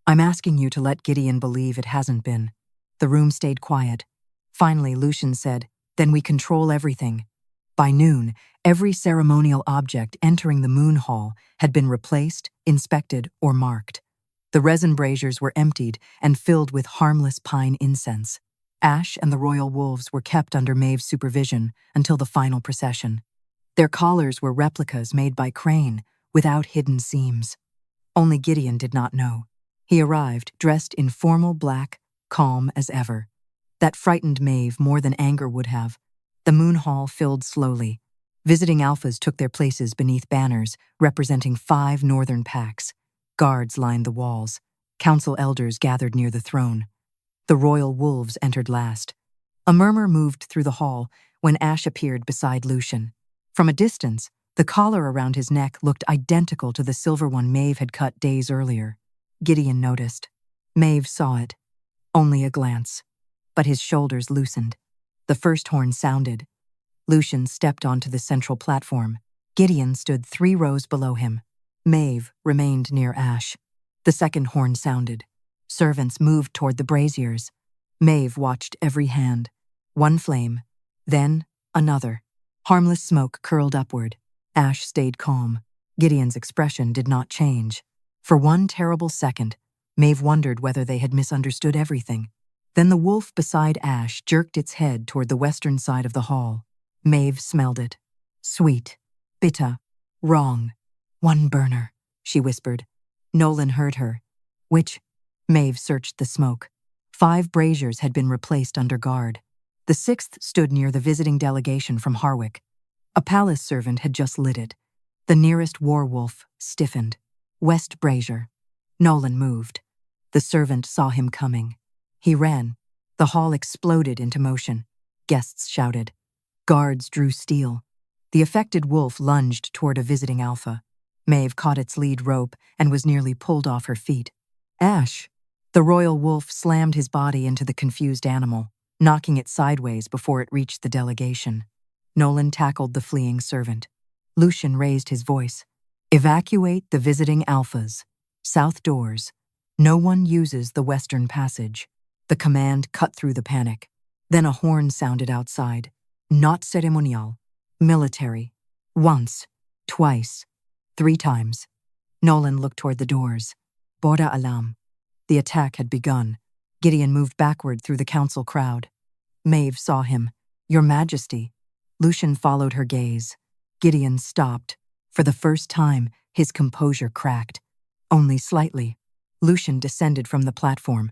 I'm asking you to let Gideon believe it hasn't been. The room stayed quiet. Finally, Lucian said, then we control everything. By noon, every ceremonial object entering the moon hall had been replaced, inspected, or marked. The resin braziers were emptied and filled with harmless pine incense. Ash and the royal wolves were kept under Maeve's supervision until the final procession. Their collars were replicas made by Crane, without hidden seams. Only Gideon did not know. He arrived dressed in formal black, calm as ever. That frightened Maeve more than anger would have. The moon hall filled slowly. Visiting alphas took their places beneath banners representing 5 northern packs. Guards lined the walls. Council elders gathered near the throne. The royal wolves entered last. A murmur moved through the hall when Ash appeared beside Lucian. From a distance, the collar around his neck looked identical to the silver one Maeve had cut days earlier. Gideon noticed. Maeve saw it. Only a glance. But his shoulders loosened. The first horn sounded. Lucian stepped onto the central platform. Gideon stood 3 rows below him. Maeve remained near Ash. The second horn sounded. Servants moved toward the braziers. Maeve watched every hand. One flame, then another. Harmless smoke curled upward. Ash stayed calm. Gideon's expression did not change. For one terrible second, Maeve wondered whether they had misunderstood everything. Then the wolf beside Ash jerked its head toward the western side of the hall. Maeve smelled it. Sweet. Bitter. Wrong. One burner, she whispered. Nolan heard her. Which? Maeve searched the smoke. 5 braziers had been replaced under guard. The 6th stood near the visiting delegation from Harwick. A palace servant had just lit it. The nearest war wolf stiffened. West brazier. Nolan moved. The servant saw him coming. He ran. The hall exploded into motion. Guests shouted. Guards drew steel. The affected wolf lunged toward a visiting alpha. Maeve caught its lead rope and was nearly pulled off her feet. Ash! The royal wolf slammed his body into the confused animal, knocking it sideways before it reached the delegation. Nolan tackled the fleeing servant. Lucian raised his voice. Evacuate the visiting alphas. South doors. No one uses the western passage. The command cut through the panic. Then a horn sounded outside. Not ceremonial. Military. Once. Twice. 3 times. Nolan looked toward the doors. Borda alam. The attack had begun. Gideon moved backward through the council crowd. Maeve saw him. Your Majesty. Lucian followed her gaze. Gideon stopped. For the first time, his composure cracked. Only slightly. Lucian descended from the platform.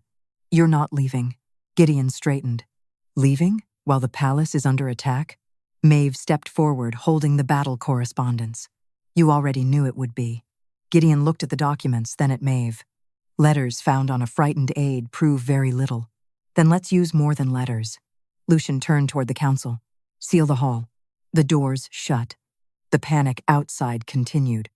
You're not leaving. Gideon straightened. Leaving? While the palace is under attack? Maeve stepped forward, holding the battle correspondence. You already knew it would be. Gideon looked at the documents, then at Maeve. Letters found on a frightened aide prove very little. Then let's use more than letters. Lucian turned toward the council. Seal the hall. The doors shut. The panic outside continued.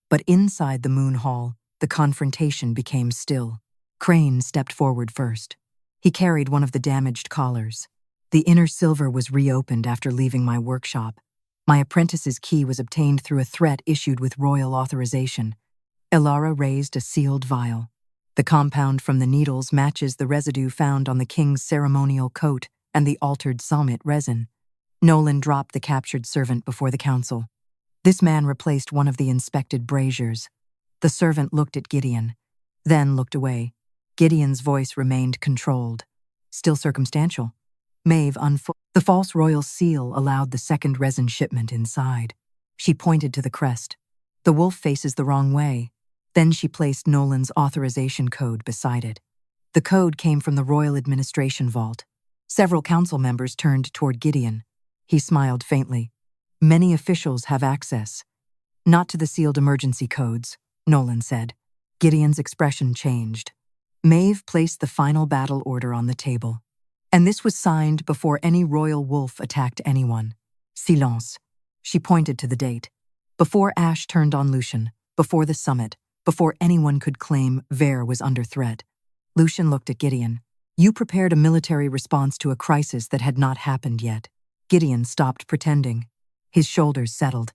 But inside the Moon Hall, the confrontation became still. Crane stepped forward first. He carried one of the damaged collars. The inner silver was reopened after leaving my workshop. My apprentice's key was obtained through a threat issued with royal authorization. Elara raised a sealed vial. The compound from the needles matches the residue found on the king's ceremonial coat and the altered summit resin. Nolan dropped the captured servant before the council. This man replaced one of the inspected braziers. The servant looked at Gideon, then looked away. Gideon's voice remained controlled. Still circumstantial. Maeve unfolded. The false royal seal allowed the second resin shipment inside. She pointed to the crest. The wolf faces the wrong way. Then she placed Nolan's authorization code beside it. The code came from the Royal Administration Vault. Several council members turned toward Gideon. He smiled faintly. Many officials have access. Not to the sealed emergency codes, Nolan said. Gideon's expression changed. Maeve placed the final battle order on the table. And this was signed before any royal wolf attacked anyone. Silence. She pointed to the date. Before Ash turned on Lucian, before the summit, before anyone could claim Veyr was under threat. Lucian looked at Gideon. You prepared a military response to a crisis that had not happened yet. Gideon stopped pretending. His shoulders settled.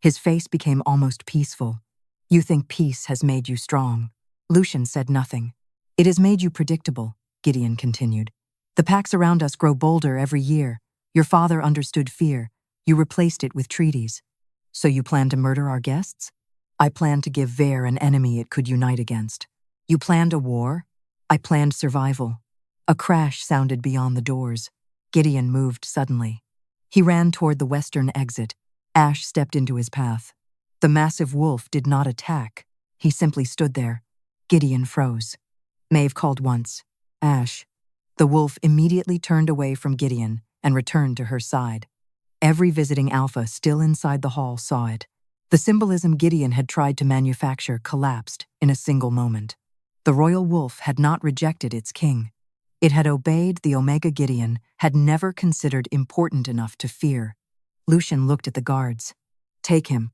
His face became almost peaceful. You think peace has made you strong. Lucian said nothing. It has made you predictable, Gideon continued. The packs around us grow bolder every year. Your father understood fear. You replaced it with treaties. So you plan to murder our guests? I planned to give Veyr an enemy it could unite against. You planned a war? I planned survival. A crash sounded beyond the doors. Gideon moved suddenly. He ran toward the western exit. Ash stepped into his path. The massive wolf did not attack. He simply stood there. Gideon froze. Maeve called once. Ash. The wolf immediately turned away from Gideon and returned to her side. Every visiting alpha still inside the hall saw it. The symbolism Gideon had tried to manufacture collapsed in a single moment. The royal wolf had not rejected its king. It had obeyed the Omega Gideon, had never considered important enough to fear. Lucian looked at the guards. Take him.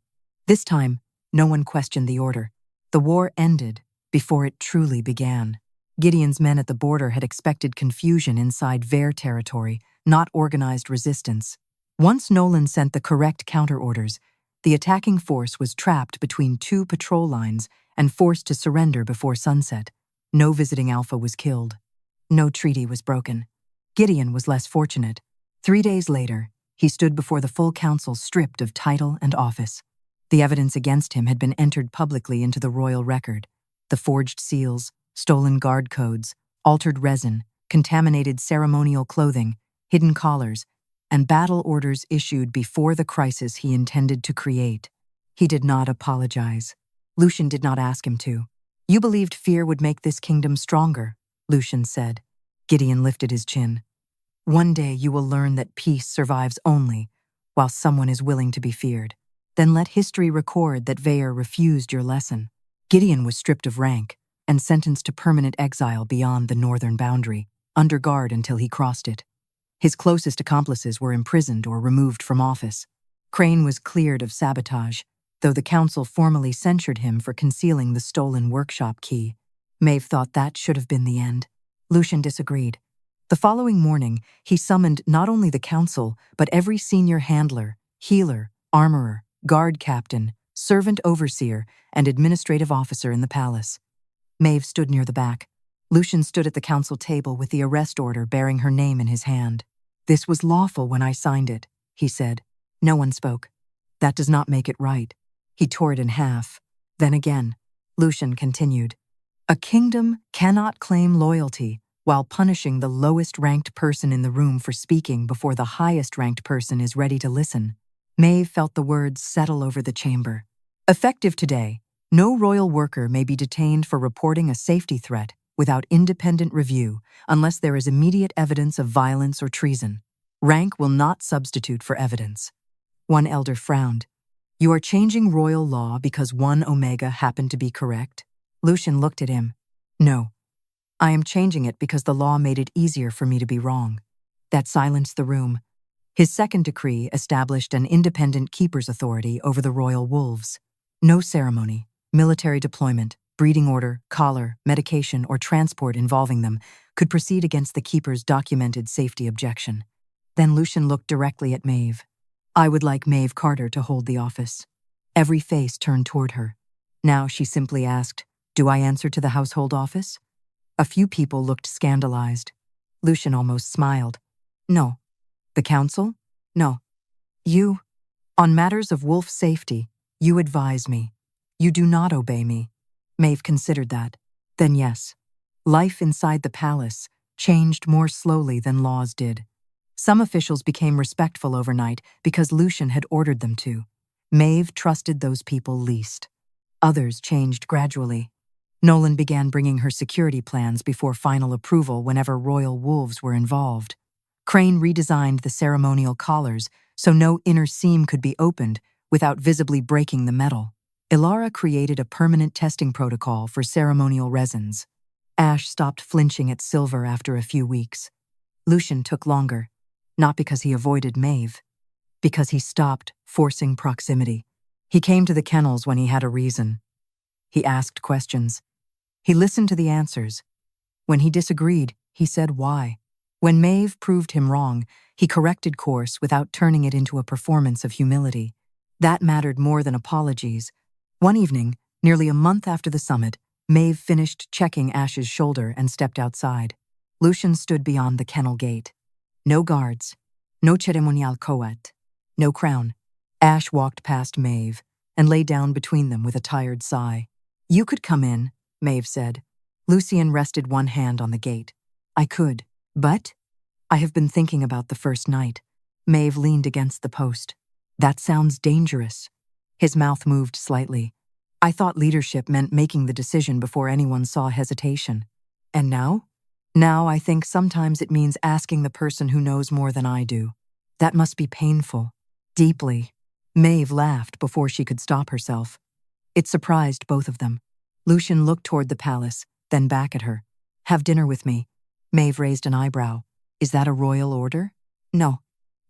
This time, no one questioned the order. The war ended before it truly began. Gideon's men at the border had expected confusion inside Veyr territory, not organized resistance. Once Nolan sent the correct counter-orders, the attacking force was trapped between 2 patrol lines and forced to surrender before sunset. No visiting alpha was killed. No treaty was broken. Gideon was less fortunate. 3 days later, he stood before the full council stripped of title and office. The evidence against him had been entered publicly into the royal record. The forged seals, stolen guard codes, altered resin, contaminated ceremonial clothing, hidden collars, and battle orders issued before the crisis he intended to create. He did not apologize. Lucian did not ask him to. "You believed fear would make this kingdom stronger," Lucian said. Gideon lifted his chin. "One day you will learn that peace survives only while someone is willing to be feared. Then let history record that Veyr refused your lesson." Gideon was stripped of rank and sentenced to permanent exile beyond the northern boundary, under guard until he crossed it. His closest accomplices were imprisoned or removed from office. Crane was cleared of sabotage, though the council formally censured him for concealing the stolen workshop key. Maeve thought that should have been the end. Lucian disagreed. The following morning, he summoned not only the council, but every senior handler, healer, armorer, guard captain, servant overseer, and administrative officer in the palace. Maeve stood near the back. Lucian stood at the council table with the arrest order bearing her name in his hand. "This was lawful when I signed it," he said. No one spoke. "That does not make it right." He tore it in half. Then again, Lucian continued. "A kingdom cannot claim loyalty while punishing the lowest-ranked person in the room for speaking before the highest-ranked person is ready to listen." Maeve felt the words settle over the chamber. "Effective today, no royal worker may be detained for reporting a safety threat without independent review unless there is immediate evidence of violence or treason. Rank will not substitute for evidence." One elder frowned. "You are changing royal law because one Omega happened to be correct?" Lucian looked at him. "No. I am changing it because the law made it easier for me to be wrong." That silenced the room. His second decree established an independent keeper's authority over the royal wolves. No ceremony, military deployment, breeding order, collar, medication, or transport involving them could proceed against the keeper's documented safety objection. Then Lucian looked directly at Maeve. "I would like Maeve Carter to hold the office." Every face turned toward her. Now she simply asked, "Do I answer to the household office?" A few people looked scandalized. Lucian almost smiled. "No." "The council?" "No." "You? On matters of wolf safety, you advise me. You do not obey me." Maeve considered that. Then yes. Life inside the palace changed more slowly than laws did. Some officials became respectful overnight because Lucian had ordered them to. Maeve trusted those people least. Others changed gradually. Nolan began bringing her security plans before final approval whenever royal wolves were involved. Crane redesigned the ceremonial collars so no inner seam could be opened without visibly breaking the metal. Ilara created a permanent testing protocol for ceremonial resins. Ash stopped flinching at silver after a few weeks. Lucian took longer, not because he avoided Maeve, because he stopped forcing proximity. He came to the kennels when he had a reason. He asked questions. He listened to the answers. When he disagreed, he said why. When Maeve proved him wrong, he corrected course without turning it into a performance of humility. That mattered more than apologies. One evening, nearly a month after the summit, Maeve finished checking Ash's shoulder and stepped outside. Lucian stood beyond the kennel gate. No guards, no ceremonial coat, no crown. Ash walked past Maeve and lay down between them with a tired sigh. "You could come in," Maeve said. Lucian rested one hand on the gate. "I could, but I have been thinking about the first night." Maeve leaned against the post. "That sounds dangerous." His mouth moved slightly. "I thought leadership meant making the decision before anyone saw hesitation. And now? Now I think sometimes it means asking the person who knows more than I do. That must be painful. Deeply." Maeve laughed before she could stop herself. It surprised both of them. Lucian looked toward the palace, then back at her. "Have dinner with me." Maeve raised an eyebrow. "Is that a royal order?" "No."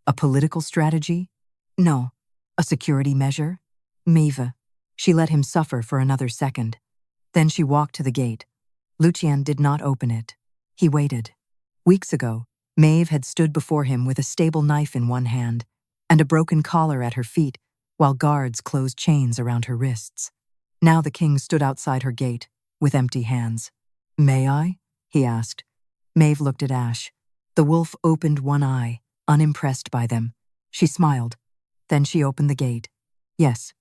"A political strategy?" "No." "A security measure?" "Maeve." She let him suffer for another second. Then she walked to the gate. Lucian did not open it. He waited. Weeks ago, Maeve had stood before him with a stable knife in one hand and a broken collar at her feet while guards closed chains around her wrists. Now the king stood outside her gate, with empty hands. "May I?" he asked. Maeve looked at Ash. The wolf opened one eye, unimpressed by them. She smiled. Then she opened the gate. "Yes."